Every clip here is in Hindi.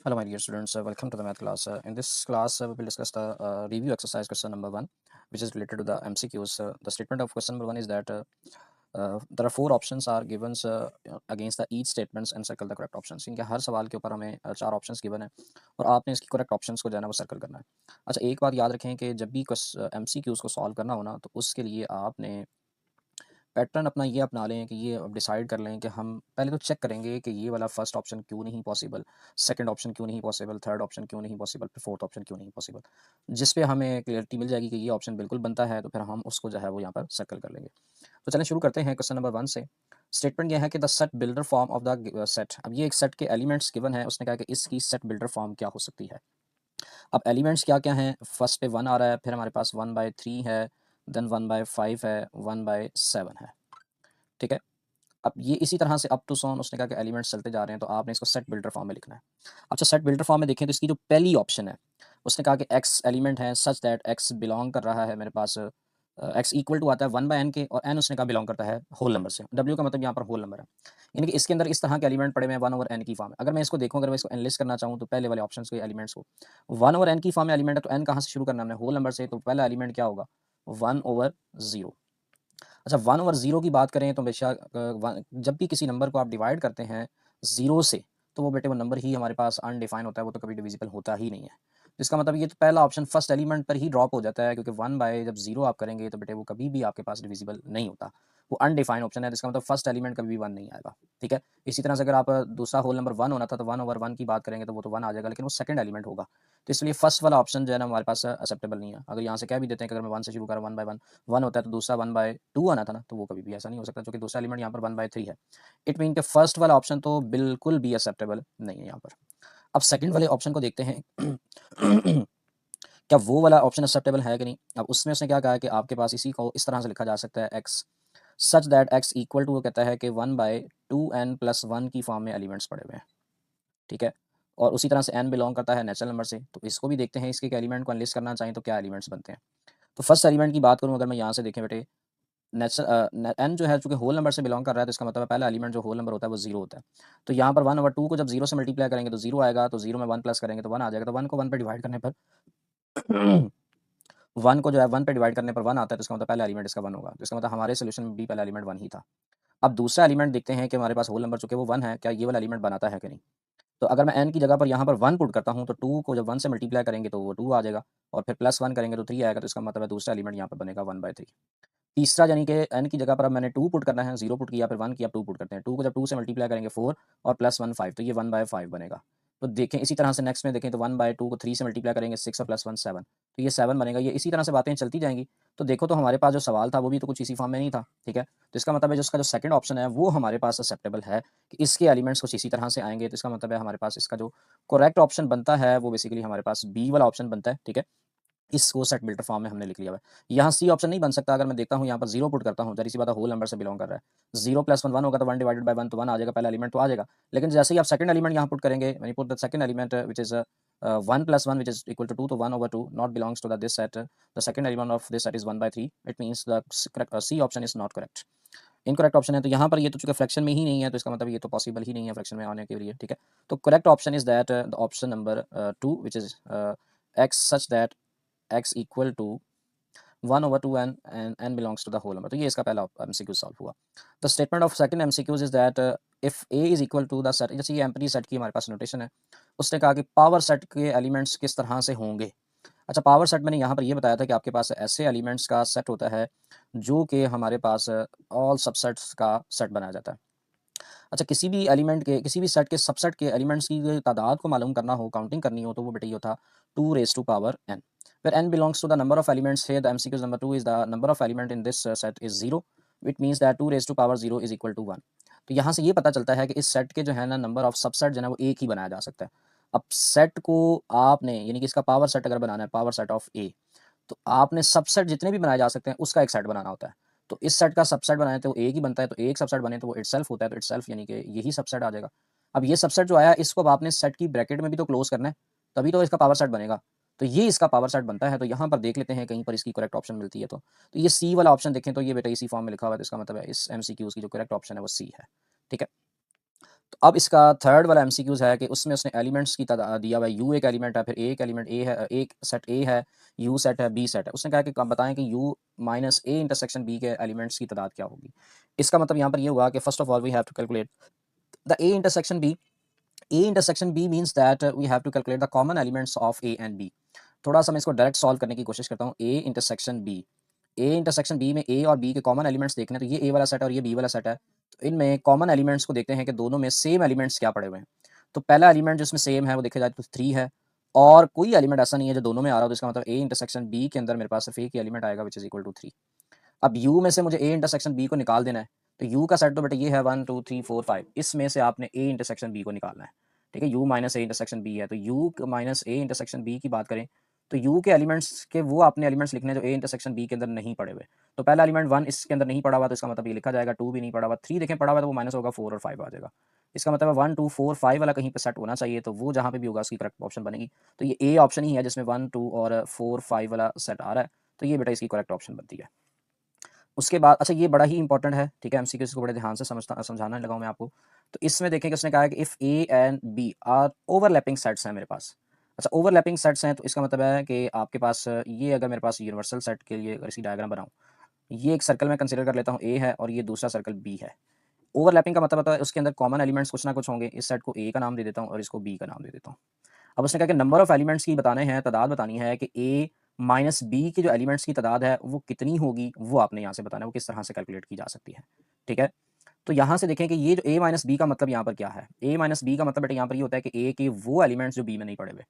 Hello, my dear students. Welcome to the math class. In this class, we will discuss the review exercise question number one, which is related to the MCQs. The statement of question number one is that there are four options are given against the each statements and circle the correct options. इनके हर सवाल के ऊपर हमें चार ऑप्शंस गिवन है और आपने इसकी करेक्ट ऑप्शंस को जो है ना वो सर्कल करना है। अच्छा, एक बात याद रखें कि जब भी MCQs को सॉल्व करना हो ना, तो उसके लिए आपने पैटर्न अपना ये अपना लें कि ये डिसाइड कर लें कि हम पहले तो चेक करेंगे कि ये वाला फर्स्ट ऑप्शन क्यों नहीं पॉसिबल, सेकंड ऑप्शन क्यों नहीं पॉसिबल, थर्ड ऑप्शन क्यों नहीं पॉसिबल, फिर फोर्थ ऑप्शन क्यों नहीं पॉसिबल। जिस पे हमें क्लियरिटी मिल जाएगी कि ये ऑप्शन बिल्कुल बनता है, तो फिर हम उसको जो है वो यहाँ पर सर्कल कर लेंगे। तो चलें शुरू करते हैं क्वेश्चन नंबर वन से। स्टेटमेंट यह है कि the set builder form of the set. अब ये एक सेट के एलिमेंट्स गिवन है, उसने कहा कि इसकी सेट बिल्डर फॉर्म क्या हो सकती है। अब एलिमेंट्स क्या क्या हैं, फर्स्ट पे वन आ रहा है, फिर हमारे पास 1/3 है, देन 1/5 है, 1/7 है। ठीक है। अब ये इसी तरह से अप टू सॉन उसने कहा कि एलिमेंट्स चलते जा रहे हैं, तो आपने इसको सेट बिल्डर फॉर्म में लिखना है। अच्छा, सेट बिल्डर फॉर्म में देखें तो इसकी जो पहली ऑप्शन है, उसने कहा कि एक्स एलिमेंट है सच दैट एक्स बिलोंग कर रहा है मेरे पास, एक्स इक्वल टू आता है 1/n के, और n उसने कहा बिलोंग करता है होल नंबर से। w का मतलब यहाँ पर होल नंबर है, यानी कि इसके अंदर इस तरह के एलिमेंट पड़े हुए हैं 1/n की फॉर्म में। अगर मैं इसको देखूँ, अगर मैं इसको एनालिसिस करना चाहूँ, तो पहले वाले ऑप्शन के एलिमेंट्स को 1/n की फॉर्म में एलिमेंट है, तो n कहाँ से शुरू करना है हमने, होल नंबर से, तो पहला एलिमेंट क्या होगा 1/0। अच्छा, 1/0 की बात करें तो बेशक जब भी किसी नंबर को आप डिवाइड करते हैं 0 से, तो वो बेटे वो नंबर ही हमारे पास अनडिफाइन होता है, वो तो कभी डिविजिबल होता ही नहीं है। जिसका मतलब ये तो पहला ऑप्शन फर्स्ट एलिमेंट पर ही ड्रॉप हो जाता है, क्योंकि 1 जब 0 आप करेंगे तो बेटे वो कभी भी आपके पास डिविजिबल नहीं होता, वो अनडिफाइंड ऑप्शन है। जिसका मतलब फर्स्ट एलिमेंट कभी भी 1 नहीं आएगा। ठीक है। इसी तरह से अगर आप दूसरा होल नंबर 1 होना था, तो 1/1 की बात करेंगे तो वो तो 1 आ जाएगा, लेकिन वो सेकंड एलिमेंट होगा। तो इसलिए फर्स्ट वाला ऑप्शन जो है ना हमारे पास एक्सेप्टेबल नहीं है। अगर यहाँ से कह भी देते हैं कि अगर मैं 1 से शुरू करूँ 1/1 1 होता है, तो दूसरा 1/2 आना था ना, तो वो कभी भी ऐसा नहीं हो सकता, क्योंकि दूसरा एलिमेंट यहाँ पर 1/3 है। इट मीन के फर्स्ट वाला ऑप्शन तो बिल्कुल भी एक्सेप्टेबल नहीं है यहाँ पर। अब सेकंड वाले ऑप्शन को देखते हैं क्या वो वाला ऑप्शन एक्सेप्टेबल है कि नहीं। अब उसमें उसने क्या कहा है कि आपके पास इसी को इस तरह से लिखा जा सकता है, x such that x equal to, वो कहता है कि 1/2n+1 की फॉर्म में एलिमेंट्स पड़े हुए हैं। ठीक है। और उसी तरह से n बिलोंग करता है नेचुरल नंबर से, तो इसको भी देखते हैं, इसके एलिमेंट को एनालिसिस करना चाहें तो क्या एलिमेंट्स बनते हैं। तो फर्स्ट एलिमेंट की बात करूँ, अगर मैं यहाँ से देखें बेटे, एन जो है चूंकि होल नंबर से बिलोंग कर रहा है, तो इसका मतलब है पहला एलिमेंट जो होल नंबर होता है वो 0 होता है। तो यहाँ पर 1/2 को जब 0 से मल्टीप्लाई करेंगे तो 0 आएगा, तो 0 में 1 प्लस करेंगे तो 1 आ जाएगा। तो 1 को 1 पे डिवाइड करने पर 1 को जो है 1 पे डिवाइड करने पर 1 आता है, तो इसका मतलब पहला एलिमेंट इसका 1 होगा। तो इसका मतलब हमारे सोल्यूशन में भी पहला एलिमेंट 1 ही था। अब दूसरा एलिमेंट देखते हैं कि हमारे पास होल नंबर चूंकि वो 1 है, क्या ये वाला एलिमेंट बनाता है कि नहीं। तो अगर मैं n की जगह पर यहाँ पर 1 पुट करता हूँ, तो 2 को जब 1 से मल्टीप्लाई करेंगे तो वो 2 आ जाएगा, और फिर +1 करेंगे तो 3 आएगा। तो इसका मतलब है दूसरा एलिमेंट यहाँ पर बनेगा 1/3। तीसरा यानी कि n की जगह पर अब मैंने 2 पुट करना है, 0 पुट किया, फिर 1 किया, 2 पुट करते हैं। 2 को जब 2 से मल्टीप्लाई करेंगे 4, और +1 5, तो ये 1/5 बनेगा। तो देखें इसी तरह से नेक्स्ट में देखें तो 1/2 को 3 से मल्टीप्लाई करेंगे 6, और +1 7, तो ये 7 बनेगा। ये इसी तरह से बातें चलती जाएंगी। तो देखो, तो हमारे पास जो सवाल था वो भी तो कुछ इसी फॉर्म में नहीं था। ठीक है। तो इसका मतलब है जो इसका जो सेकंड ऑप्शन है वो हमारे पास एक्सेप्टेबल है, कि इसके एलिमेंट्स कुछ इसी तरह से आएंगे। तो इसका मतलब है हमारे पास इसका जो करेक्ट ऑप्शन बनता है वो बेसिकली हमारे पास बी वाला ऑप्शन बनता है। ठीक है। इसको सेट बिल्डर फॉर्म में हमने लिख लिया है। यहाँ सी ऑप्शन नहीं बन सकता। अगर मैं देखता हूँ यहाँ पर 0 पुट करता हूँ, जरी सी बात है होल नंबर से बिलोंग कर रहा है, 0 + 1 1 होगा, तो 1/1 तो 1 आ जाएगा, पहला एलिमेंट तो आ जाएगा। लेकिन जैसे ही आप सेकंड एलिमेंट यहाँ पुट करेंगे, when you put the second element which is 1 + 1 which is equal to 2, तो 1/2 not belongs to the this set, the second element of this set is 1/3। It means the C option is not correct, incorrect option है। तो यहाँ पर ये तो चूंकि फ्रैक्शन में ही नहीं है, तो इसका मतलब ये तो पॉसिबल ही नहीं है फ्रैक्शन में आने के लिए। ठीक है। तो correct option is that the option number 2 which is x such that x equal to 1/2n and n belongs to the whole number। तो ये इसका पहला MCQ सॉल्व हुआ। The statement of second MCQ is that if a is equal to the set, जैसे ये एम्प्टी सेट की हमारे पास नोटेशन है, उसने कहा कि पावर सेट के एलिमेंट्स किस तरह से होंगे। अच्छा, पावर सेट मैंने यहाँ पर ये बताया था कि आपके पास ऐसे एलिमेंट्स का सेट होता है जो कि हमारे पास ऑल सबसेट्स का सेट बनाया जाता है। अच्छा, किसी भी एलिमेंट के किसी भी सेट के सबसेट के एलिमेंट्स की तादाद को मालूम करना हो, काउंटिंग करनी हो, तो वो बेटा ये होता 2⁻n, where n belongs to the number of elements। Here the MCQ number 2 is the number of element in this set is 0, which means that 2⁻0 is equal to 1। तो यहाँ से ये पता चलता है कि इस सेट के जो है ना नंबर ऑफ सबसेट जो है ना वो एक ही बनाया जा सकता है। अब सेट को आपने यानी कि इसका पावर सेट अगर बनाना है, पावर सेट ऑफ ए, तो आपने सबसेट जितने भी बनाए जा सकते हैं उसका एक सेट बनाना होता है। तो इस सेट का सबसेट बनाए तो एक ही बनता है, तो एक सबसेट बने तो वो इटसेल्फ होता है, तो इटसेल्फ यानी कि यही सबसेट आ जाएगा। अब ये सबसेट जो आया इसको अब आपने सेट की ब्रैकेट में भी तो क्लोज करना है, तभी तो इसका पावर सेट बनेगा। तो ये इसका पावर सेट बनता है। तो यहाँ पर देख लेते हैं कहीं पर इसकी करेक्ट ऑप्शन मिलती है तो ये सी वाला ऑप्शन देखें तो ये बेटा इसी फॉर्म में लिखा हुआ है, तो इसका मतलब है इस MCQ की जो करेक्ट ऑप्शन है वो सी है। ठीक है। तो अब इसका थर्ड वाला एमसीक्यूज़ है कि उसमें उसने एलिमेंट्स की तादाद दिया हुआ है, यू एक एलिमेंट है, फिर ए एक एलिमेंट ए है, एक सेट ए है, यू सेट है, बी सेट है। उसने कहा कि बताएं कि U minus A intersection B के एलिमेंट्स की तादाद क्या होगी। इसका मतलब यहाँ पर ये हुआ कि first of all we have to calculate the A intersection B. A intersection B means that we have to calculate the common elements of A and B. थोड़ा सा मैं इसको डायरेक्ट सॉल्व करने की कोशिश करता हूँ। A intersection B, A intersection B में ए और बी के कॉमन एलिमेंट्स देखने हैं, तो ये ए वाला सेट है और ये बी वाला सेट है। तो इनमें कॉमन एलिमेंट्स को देखते हैं कि दोनों में सेम एलिमेंट्स क्या पड़े हुए हैं। तो पहला एलिमेंट जिसमें सेम है वो देखा जाए तो 3 है, और कोई एलिमेंट ऐसा नहीं है जो दोनों में आ रहा हो, तो इसका मतलब ए इंटरसेक्शन बी के अंदर मेरे पास सिर्फ एक ही एलिमेंट आएगा विच इज इक्वल टू 3। अब यू में से मुझे ए इंटरसेक्शन बी को निकाल देना है, तो यू का सेट तो बेटा ये है 1 2 3 4 5, इसमें से आपने ए इंटरसेक्शन बी को निकालना है। ठीक है, U minus A intersection B है, तो U minus A intersection B की बात करें तो यू के एलिमेंट्स के वो आपने एलिमेंट्स लिखने जो ए इंटरसेक्शन बी के अंदर नहीं पड़े हुए। तो पहला एलिमेंट 1 इसके अंदर नहीं पड़ा हुआ, तो इसका मतलब ये लिखा जाएगा 2 भी नहीं पड़ा हुआ, 3 देखें पड़ा हुआ तो वो माइनस होगा, 4 और 5 आ जाएगा। इसका मतलब 1 2 4 5 वाला कहीं पे सेट होना चाहिए, तो वो जहाँ पे भी होगा उसकी करेक्ट ऑप्शन बनेगी। तो ये ए ऑप्शन ही है जिसमें 1 2 और 4 5 वाला सेट आ रहा है, तो ये बेटा इसकी करेक्ट ऑप्शन बनती है। उसके बाद अच्छा ये बड़ा ही इंपॉर्टेंट है, ठीक है, एमसीक्यूज़ को बड़े ध्यान से समझाने लगा हूँ मैं आपको। तो इसमें देखें कि उसने कहा है कि if A and B are overlapping sets हैं मेरे पास। अच्छा ओवरलैपिंग सेट्स हैं तो इसका मतलब है कि आपके पास ये अगर मेरे पास यूनिवर्सल सेट के लिए अगर इसकी डायग्राम बनाऊँ, ये एक सर्कल मैं कंसीडर कर लेता हूँ ए है और ये दूसरा सर्कल बी है। ओवरलैपिंग का मतलब होता है उसके अंदर कॉमन एलिमेंट्स कुछ ना कुछ होंगे। इस सेट को ए का नाम दे देता हूँ और इसको बी का नाम दे देता हूँ। अब उसने कहा कि नंबर ऑफ एलिमेंट्स की बताने हैं, तादाद बतानी है कि ए माइनस बी की जो एलिमेंट्स की तादाद है वो कितनी होगी, वो आपने यहाँ से बताना है, वो किस तरह से कैलकुलेट की जा सकती है। ठीक है, तो यहाँ से देखें कि ये जो ए माइनस बी का मतलब यहाँ पर क्या है। ए माइनस बी का मतलब बेटा यहाँ पर ये होता है कि ए के वो एलिमेंट्स जो बी में नहीं पड़े हुए।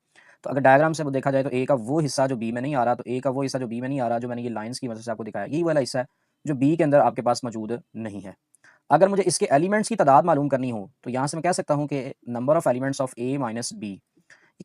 तो अगर डायग्राम से वो देखा जाए तो ए का वो हिस्सा जो बी में नहीं आ रहा, तो ए का वो हिस्सा जो बी में नहीं आ रहा, जो मैंने ये लाइन्स की वजह से आपको दिखाया, यही वाला हिस्सा है जो बी के अंदर आपके पास मौजूद नहीं है। अगर मुझे इसके एलिमेंट्स की तादाद मालूम करनी हो, तो यहाँ से मैं कह सकता हूँ कि number of elements of A minus B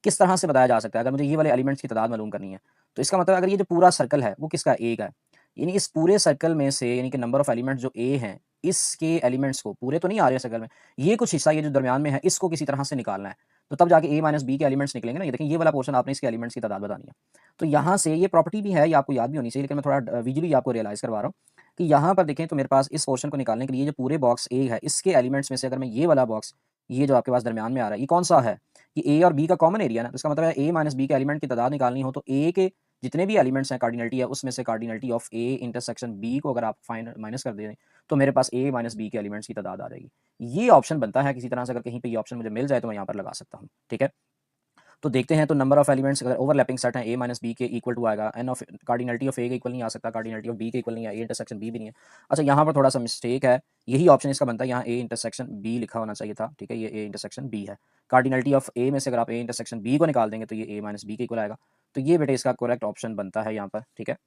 किस तरह से बताया जा सकता है। अगर मुझे ये वाले एलिमेंट्स की तादाद मालूम करनी है, तो इसका मतलब अगर ये जो पूरा सर्कल है वो किसका, ए का है, यानी इस पूरे सर्कल में से यानी कि नंबर ऑफ एलिमेंट्स जो ए हैं, इसके एलिमेंट्स को पूरे तो नहीं आ रहे हैं सर्कल में, ये कुछ हिस्सा ये जो दरमियान में है इसको किसी तरह से निकालना है। तो तब जाके ए माइनस बी के एलिमेंट्स निकलेंगे ना। ये देखें ये वाला पोर्शन आपने इसके एलिमेंट्स की तादाद बतानी है। तो यहाँ से ये प्रॉपर्टी भी है, ये आपको याद भी होनी चाहिए, लेकिन मैं थोड़ा विजुअली आपको रियलाइज़ करवा रहा हूँ कि यहाँ पर देखें तो मेरे पास इस पोर्शन को निकालने के लिए जो पूरे बॉक्स ए है, इसके एलिमेंट्स में से अगर मैं ये वाला बॉक्स, ये जो आपके पास दरमियान में आ रहा है, ये कौन सा है, ये ए और बी का कॉमन एरिया ना। तो इसका मतलब है ए माइनस बी के एलिमेंट की तादाद निकालनी हो तो ए के जितने भी एलिमेंट्स हैं कार्डिनलिटी है उसमें से cardinality of A intersection B को अगर आप फाइन माइनस कर दें तो मेरे पास ए माइनस बी के एलिमेंट्स की तादाद आ जाएगी। ये ऑप्शन बनता है किसी तरह से, अगर कहीं पे ये ऑप्शन मुझे मिल जाए तो मैं यहाँ पर लगा सकता हूँ। ठीक है, तो देखते हैं। तो नंबर ऑफ एलिमेंट्स अगर ओवरलैपिंग सेट है ए माइनस बी के इक्वल टू आएगा, एन ऑफ कार्डिनलिटी ऑफ ए के इक्वल नहीं आ सकता, कार्डिनलिटी ऑफ बी के इक्वल नहीं है, ए इंटरसेक्शन बी भी नहीं है। अच्छा यहाँ पर थोड़ा सा मिस्टेक है, यही ऑप्शन इसका बनता है, यहाँ ए इंटरसेक्शन बी लिखा होना चाहिए था। ठीक है, ये ए इंटरसेक्शन बी है। कार्डिनलिटी ऑफ ए में से अगर आप ए इंटरसेक्शन बी को निकाल देंगे तो ये ए माइनस बी के इक्वल आएगा। तो ये बेटे इसका करेक्ट ऑप्शन बनता है यहाँ पर। ठीक है,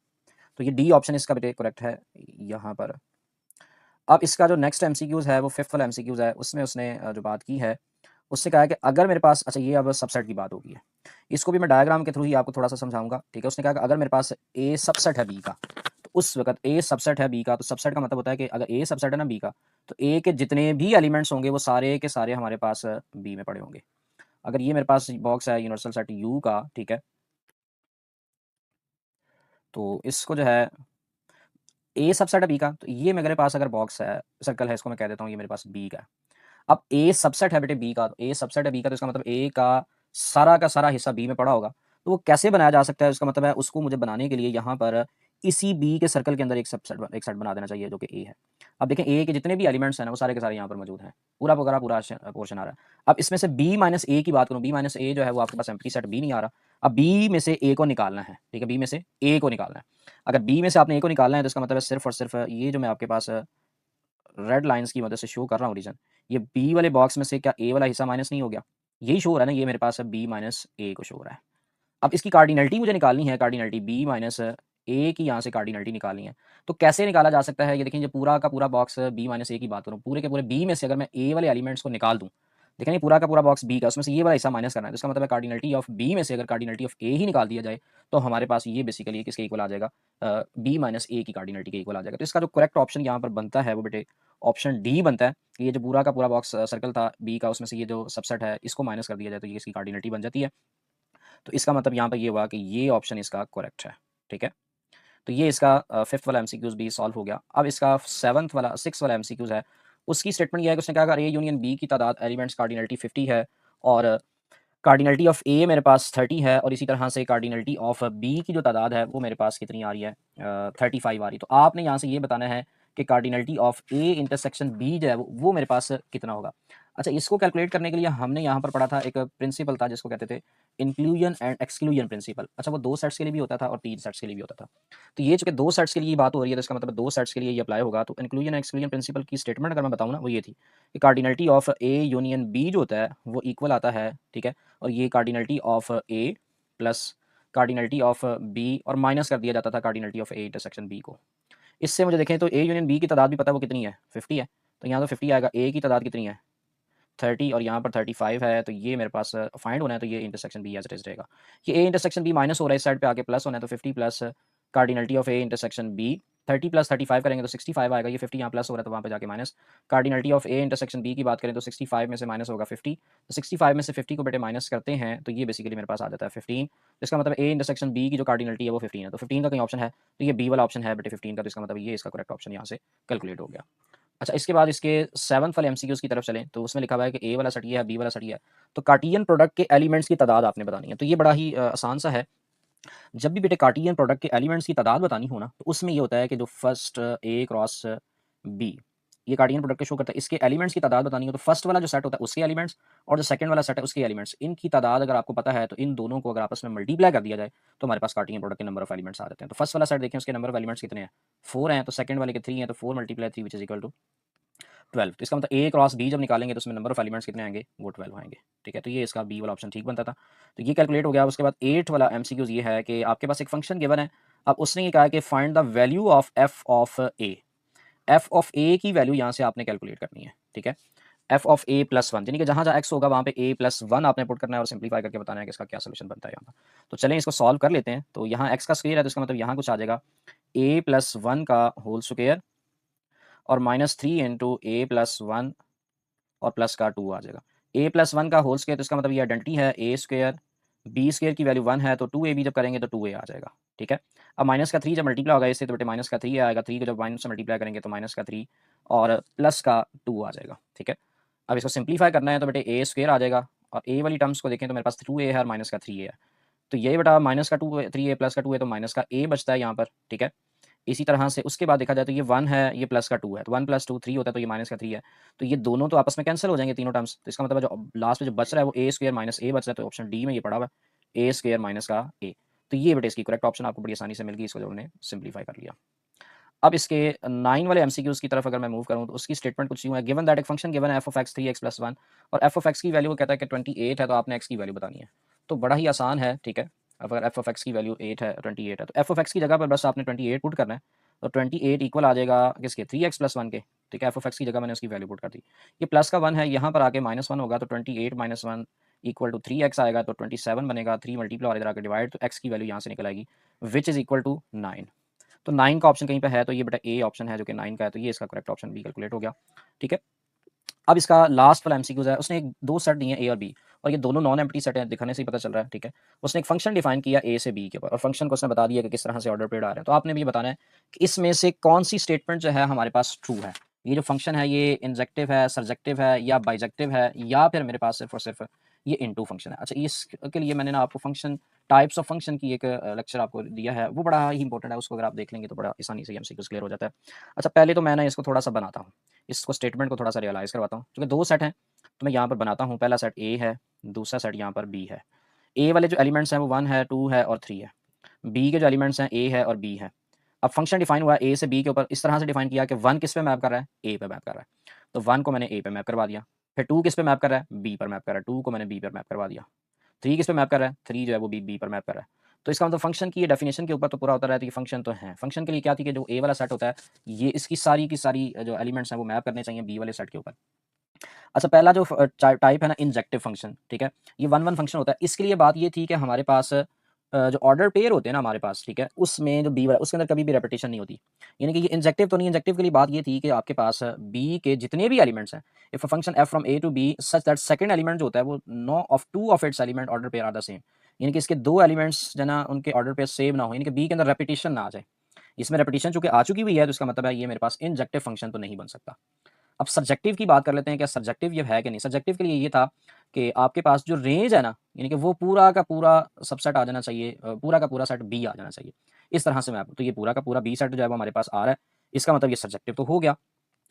तो ये डी ऑप्शन इसका बेटे करेक्ट है यहाँ पर। अब इसका जो नेक्स्ट एमसीक्यूज़ है वो फिफ्थ वाला एमसीक्यूज़ है, उसमें उसने जो बात की है उससे कहा है कि अगर मेरे पास, अच्छा ये अब सबसेट की बात होगी है, इसको भी मैं डायग्राम के थ्रू ही आपको थोड़ा सा समझाऊंगा। ठीक है, उसने कहा कि अगर मेरे पास ए सबसेट है बी का, तो उस वक्त ए सबसेट है बी का, तो सबसेट का मतलब होता है कि अगर ए सबसेट है ना बी का, तो ए के जितने भी एलिमेंट्स होंगे वो सारे के सारे हमारे पास बी में पड़े होंगे। अगर ये मेरे पास बॉक्स है यूनिवर्सल सेट यू का, ठीक है, तो इसको जो है ए सबसेट है बी का, तो ये मेरे पास अगर बॉक्स है सर्कल है, इसको मैं कह देता हूँ ये मेरे पास बी का है। अब ए सबसेट है बेटे बी का, तो ए सबसेट है बी का, तो इसका मतलब ए का सारा हिस्सा बी में पड़ा होगा। तो वो कैसे बनाया जा सकता है, उसका मतलब है उसको मुझे बनाने के लिए यहाँ पर इसी बी के सर्कल के अंदर एक सेट बना देना चाहिए जो कि ए है। अब देखें ए के जितने भी एलिमेंट्स हैं ना वो सारे के सारे यहाँ पर मौजूद हैं, पूरा पोर्शन आ रहा है। अब इसमें से बी माइनस ए की बात करूँ, बी माइनस ए जो है वो आपके पास एम्प्टी सेट बी नहीं आ रहा। अब बी में से ए को निकालना है, ठीक है, बी में से ए को निकालना है। अगर बी में से आपने ए को निकालना है तो इसका मतलब है सिर्फ और सिर्फ ये जो मैं आपके पास रेड लाइन्स की मदद से शो कर रहा हूँ रीजन, ये बी वाले बॉक्स में से क्या ए वाला हिस्सा माइनस नहीं हो गया, यही शो हो रहा है ना, ये मेरे पास बी माइनस ए को शो हो रहा है। अब इसकी कार्डिनलिटी मुझे निकालनी है, कार्डिनलिटी बी माइनस ए की यहाँ से कार्डिनलिटी निकालनी है। तो कैसे निकाला जा सकता है, ये देखिए, जो पूरा का पूरा बॉक्स बी माइनस ए की बात करूँ, पूरे के पूरे बी में से अगर मैं ए वाले एलिमेंट्स को निकाल दूँ, देखें ये पूरा का पूरा बॉक्स बी का, उसमें से ये वाला हिस्सा माइनस करना है, तो इसका मतलब है कार्डिनलिटी ऑफ बी में से अगर कार्डिनलिटी ऑफ ए ही निकाल दिया जाए तो हमारे पास ये बेसिकली किसके इक्वल आ जाएगा, बी माइनस ए की कार्डिनलिटी के इक्वल आ जाएगा। तो इसका जो करेक्ट ऑप्शन यहाँ पर बनता है वो बेटे ऑप्शन डी बनता है। ये जो पूरा का पूरा बॉक्स सर्कल था बी का, उसमें से ये जो सबसेट है इसको माइनस कर दिया जाए तो ये इसकी कार्डिनलिटी बन जाती है। तो इसका मतलब यहाँ पर ये हुआ कि ये ऑप्शन इसका करेक्ट है। ठीक है, तो ये इसका फिफ्थ वाला एमसीक्यूज भी सॉल्व हो गया। अब इसका सिक्स वाला एमसीक्यूज है, उसकी स्टेटमेंट ये है कि उसने कहा अगर ए यूनियन बी की तादाद एलिमेंट्स कार्डिनलिटी 50 है और कार्डिनलिटी ऑफ ए मेरे पास 30 है और इसी तरह से कार्डिनलिटी ऑफ बी की जो तादाद है वो मेरे पास कितनी आ रही है 35 आ रही है। तो आपने यहाँ से ये बताना है कि cardinality of A intersection B जो है वो मेरे पास कितना होगा। अच्छा, इसको कैलकुलेट करने के लिए हमने यहाँ पर पढ़ा था एक प्रिंसिपल था जिसको कहते थे इंक्लूजन एंड एक्सक्लूजन प्रिंसिपल। अच्छा, वो 2 सेट्स के लिए भी होता था और 3 सेट्स के लिए भी होता था। तो ये चूंकि 2 सेट्स के लिए बात हो रही है तो इसका मतलब 2 सेट्स के लिए ये अप्लाई होगा। तो इंक्लूजन एंड एक्सक्लूजन प्रिंसिपल की स्टेटमेंट अगर मैं बताऊँ ना वो ये थी कि cardinality of A union B जो होता है वो इक्वल आता है, ठीक है, और ये cardinality of A plus cardinality of B और माइनस कर दिया जाता था cardinality of A intersection B को। इससे मुझे देखें तो ए यूनियन बी की तादाद भी पता है वो कितनी है 50 है, तो यहाँ तो 50 आएगा। ए की तादाद कितनी है 30 और यहाँ पर 35 है, तो ये मेरे पास फाइंड होना है, तो ये intersection B as it is रहेगा। ये ए इंटरसेक्शन बी माइनस हो रहा है इस साइड पे आके प्लस होना है, तो 50 plus cardinality of A intersection B 30 plus 35 करेंगे तो 65 आएगा। ये 50 यहाँ प्लस हो रहा है तो वहाँ पे जाके minus. Cardinality of A intersection B की बात करें तो 65 में से माइनस होगा 50, तो 65 में से 50 को बेटे माइनस करते हैं तो ये बेसिकली मेरे पास आ जाता है 15। इसका मतलब ए इंटरसेक्शन बी की जो कार्डिनलिटी है वो 15 है, तो 15 का कहीं ऑप्शन है तो ये बी वाला ऑप्शन है बेटे 15 का, तो इसका मतलब ये इसका करेक्ट ऑप्शन यहाँ से कैलकुलेट हो गया। अच्छा, इसके बाद इसके 7th वाले एमसीक्यूज़ की तरफ चलें तो उसमें लिखा हुआ है कि ए वाला सेट ये है, बी वाला सेट ये है, तो कार्टियन प्रोडक्ट के एलिमेंट्स की तादाद आपने बतानी है। तो ये बड़ा ही आसान सा है। जब भी बेटे कार्टियन प्रोडक्ट के एलिमेंट्स की तादाद बतानी हो ना तो उसमें ये होता है कि जो फर्स्ट ए क्रॉस बी ये कार्टियन प्रोडक्ट के शो करता है, इसके एलिमेंट्स की तादाद बतानी हो तो फर्स्ट वाला जो सेट होता है उसके एलिमेंट्स और जो सेकंड वाला सेट है उसके एलिमेंट्स, इनकी तादाद अगर आपको पता है तो इन दोनों को अगर आपस में मल्टीप्लाई कर दिया जाए तो हमारे पास कार्टियन प्रोडक्ट के नंबर ऑफ एलिमेंट्स आ जाते हैं। तो फर्स्ट वाला सेट देखें उसके नंबर ऑफ एलिमेंट्स कितने हैं 4 हैं, तो सेकंड वाले के 3 हैं, तो 4 multiply 3 which is equal to 12। तो इसका मतलब ए क्रॉस बी जब निकालेंगे तो उसमें नंबर ऑफ एलिमेंट्स कितने आएंगे वो 12 आएंगे, ठीक है। तो ये इसका बी वाला ऑप्शन ठीक बनता था, तो ये कैलकुलेट हो गया। उसके बाद 8 वाला एमसीक्यूज ये है कि आपके पास एक फंक्शन गिवन है, अब उसने ये कहा कि find the value of F of A. F of A की वैल्यू यहाँ से आपने कैलकुलेट करनी है, ठीक है। F of A plus one यानी कि जहाँ जहाँ एक्स होगा वहाँ पे ए प्लस वन आपने पुट करना है और सिंप्लीफाई करके बताना है कि इसका क्या सोल्यूशन बनता है यहाँ पर। तो चलें इसको सॉल्व कर लेते हैं। तो यहाँ एक्स का स्क्वायर है तो इसका मतलब यहाँ कुछ आ जाएगा ए प्लस वन का होल स्क्वायर और -3 इंटू ए प्लस वन और प्लस का 2 आ जाएगा। ए प्लस वन का होल स्क्वायर तो इसका मतलब ये आइडेंटिटी है ए स्क्वायर, बी स्क्वायर की वैल्यू 1 है तो 2 ए बी जब करेंगे तो 2 ए आ जाएगा, ठीक है। अब माइनस का 3 जब मल्टीप्लाई होगा इससे तो बेटे माइनस का 3 आएगा, 3 को जब माइनस से मल्टीप्लाई करेंगे तो माइनस का 3 और प्लस का 2 आ जाएगा, ठीक है। अब इसको सिंप्लीफाई करना है तो बेटे ए स्क्वायर आ जाएगा और ए वाली टर्म्स को देखें तो मेरे पास 2 ए है और माइनस का 3 ए है, तो ये बेटा माइनस का 2 3 ए प्लस का 2 है तो माइनस का ए बचता है यहाँ पर, ठीक है। इसी तरह से उसके बाद देखा जाए तो ये 1 है ये प्लस का 2 है, तो 1 प्लस 2 3 होता है तो ये माइनस का 3 है, तो ये दोनों तो आपस में कैंसिल हो जाएंगे तीनों टर्म्स। तो इसका मतलब जो लास्ट में जो बच रहा है वो ए स्क्वायर माइनस ए बच रहा है, तो ऑप्शन डी में ये पड़ा हुआ है ए स्क्वायर माइनस का ए। तो ये बेटे इसकी करेक्ट ऑप्शन आपको बड़ी आसानी से मिल गई, इसको जो हमने सिंप्लीफाई कर लिया। अब इसके 9 वाले एमसीक्यूज की तरफ अगर मैं मूव करूं तो उसकी स्टेटमेंट कुछ यूं है, गिवन दैट एक फंक्शन गिवन है F of x 3x plus 1 और एफ ऑफ एक्स की वैल्यू कहता है कि 28 है, तो आपने एक्स की वैल्यू बतानी है। तो बड़ा ही आसान है, ठीक है। अगर एफ ऑफ एक्स की वैल्यू 8 है 28 है तो एफ ऑफ एक्स की जगह पर बस आपने 28 पुट करना है, तो 28 इक्वल आ जाएगा किसके 3x प्लस 1 के, ठीक है। एफ ऑफ एक्स की जगह मैंने उसकी वैल्यू पुट कर दी, ये प्लस का 1 है यहाँ पर आके -1 होगा तो 28 माइनस 1 इक्वल टू 3x आएगा, तो 27 बनेगा, 3 मल्टीप्लाई और इधर आके डिवाइड, तो x की वैल्यू यहाँ से निकल आएगी विच इज इक्वल टू 9। तो 9 का ऑप्शन कहीं पे है तो ये बेटा ए ऑप्शन है जो कि 9 का है, तो ये इसका करेक्ट ऑप्शन बी कैलकुलेट हो गया, ठीक है। अब इसका लास्ट वाला एमसीक्यूज है, उसने एक दो सेट दिए ए और बी और ये दोनों नॉन एम्प्टी सेट हैं, दिखाने से ही पता चल रहा है, ठीक है। उसने एक फंक्शन डिफाइन किया ए से बी के ऊपर और फंक्शन को उसने बता दिया कि किस तरह से ऑर्डर पेड आ रहे हैं, तो आपने भी बताना है कि इसमें से कौन सी स्टेटमेंट जो है हमारे पास ट्रू है। ये जो फंक्शन है ये इंजेक्टिव है, सर्जेक्टिव है या बाइजेक्टिव है या फिर मेरे पास सिर्फ और सिर्फ ये इनटू फंक्शन है। अच्छा, इसके लिए मैंने ना आपको फंक्शन टाइप्स ऑफ फंक्शन की एक लेक्चर आपको दिया है, वो बड़ा ही इंपॉर्टेंट है, उसको अगर आप देख लेंगे तो बड़ा आसानी से एमसीक्यूज क्लियर हो जाता है। अच्छा, पहले तो मैं ना इसको थोड़ा सा बनाता हूँ, इसको स्टेटमेंट को थोड़ा सा रियलाइज़ करवाता हूँ, क्योंकि दो सेट हैं तो मैं यहाँ पर बनाता हूँ। पहला सेट ए है, दूसरा सेट यहाँ पर बी है। ए वाले जो एलिमेंट्स हैं वो 1 है, 2 है और 3 है। बी के जो एलिमेंट्स हैं ए है और बी है। अब फंक्शन डिफाइन हुआ है ए से बी के ऊपर, इस तरह से डिफाइन किया कि 1 किस पे मैप कर रहा है, ए पे मैप कर रहा है, तो 1 को मैंने ए पे मैप करवा दिया। फिर 2 किस पे मैप कर रहा है, बी पर मैप कर रहा है, 2 को मैंने बी पर मैप करवा दिया। 3 किस पे मैप कर रहा है, 3 जो है वो बी पर मैप कर रहा है। तो इसका मतलब फंक्शन की ये डेफिनेशन के ऊपर तो पूरा होता रहता है कि फंक्शन तो है। फंक्शन के लिए क्या थी कि जो ए वाला सेट होता है ये इसकी सारी की सारी जो एलिमेंट्स हैं वो मैप करने चाहिए बी वाले सेट के ऊपर। अच्छा, पहला जो टाइप है ना इंजेक्टिव फंक्शन, ठीक है, ये 1 1 फंक्शन होता है। इसके लिए बात ये थी कि हमारे पास जो ऑर्डर पेयर होते हैं ना हमारे पास, ठीक है, उसमें जो बी वाला उसके अंदर कभी भी रेपिटेशन नहीं होती, यानी कि ये इंजेक्टिव तो नहीं। इंजेक्टिव के लिए बात ये थी कि आपके पास बी के जितने भी एलिमेंट्स हैं, if a function f from A to B such that second element जो होता है वो no of two of its element order pair are the same, यानी कि इसके दो एलिमेंट्स जो ना उनके ऑर्डर पेयर सेम ना हो, यानी कि बी के अंदर रेपिटेशन ना आ जाए। इसमें रेपिटेशन चूंकि आ चुकी हुई है तो इसका मतलब है ये मेरे पास इंजेक्टिव फंक्शन तो नहीं बन सकता। अब सब्जेक्टिव की बात कर लेते हैं, क्या सब्जेक्टिव ये है कि नहीं। सब्जेक्टिव के लिए ये था कि आपके पास जो रेंज है ना, यानी कि वो पूरा का पूरा सबसेट आ जाना चाहिए, पूरा का पूरा सेट बी आ जाना चाहिए। इस तरह से मैं तो ये पूरा का पूरा बी सेट जो है वो हमारे पास आ रहा है, इसका मतलब ये सब्जेक्टिव तो हो गया,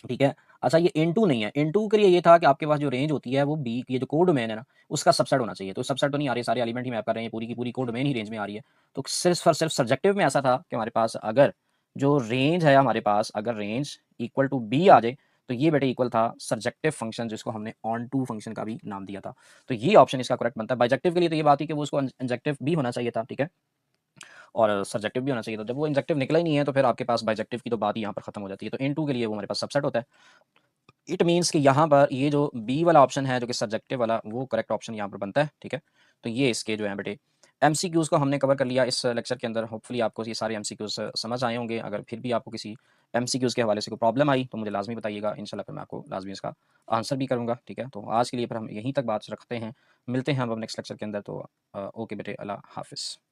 ठीक है। अच्छा, ये इनटू नहीं है। इनटू के लिए ये था कि आपके पास जो रेंज होती है वो बी, ये जो कोड डोमेन है ना, उसका सबसेट होना चाहिए। तो सबसेट तो नहीं आ रही, सारे एलिमेंट ही मैप कर रहे हैं, पूरी की पूरी कोड डोमेन ही रेंज में आ रही है। तो सिर्फ और सिर्फ सब्जेक्टिव में ऐसा था कि हमारे पास अगर जो रेंज है, हमारे पास अगर रेंज इक्वल टू बी आ जाए, तो ये बेटे इक्वल था सब्जेक्टिव फंक्शन, जिसको हमने ऑन टू फंक्शन का भी नाम दिया था। तो ये ऑप्शन इसका करेक्ट बनता है। बाइजेक्टिव के लिए तो ये बात थी कि वो उसको इंजेक्टिव भी होना चाहिए था, ठीक है, और सब्जेक्टिव भी होना चाहिए था। जब वो इंजेक्टिव निकला ही नहीं है, तो फिर आपके पास बाइजेक्टिव की तो बात ही यहाँ पर खत्म हो जाती है। तो इन टू के लिए वो हमारे पास सबसेट होता है। इट मीन्स कि यहाँ पर ये जो बी वाला ऑप्शन है, जो कि सब्जेक्टिव वाला, वो करेक्ट ऑप्शन यहाँ पर बनता है, ठीक है। तो ये इसके जो है बेटे एमसीक्यूज़ को हमने कवर कर लिया इस लेक्चर के अंदर। होपफुली आपको ये सारे एमसीक्यूज़ समझ आए होंगे। अगर फिर भी आपको किसी एमसीक्यूज़ के हवाले से कोई प्रॉब्लम आई तो मुझे लाजमी बताइएगा, इंशाल्लाह फिर मैं आपको लाजमी इसका आंसर भी करूँगा, ठीक है। तो आज के लिए फिर हम यहीं तक बात रखते हैं, मिलते हैं हम अब नेक्स्ट लेक्चर के अंदर। तो ओके बेटे, अल्लाह हाफिज़।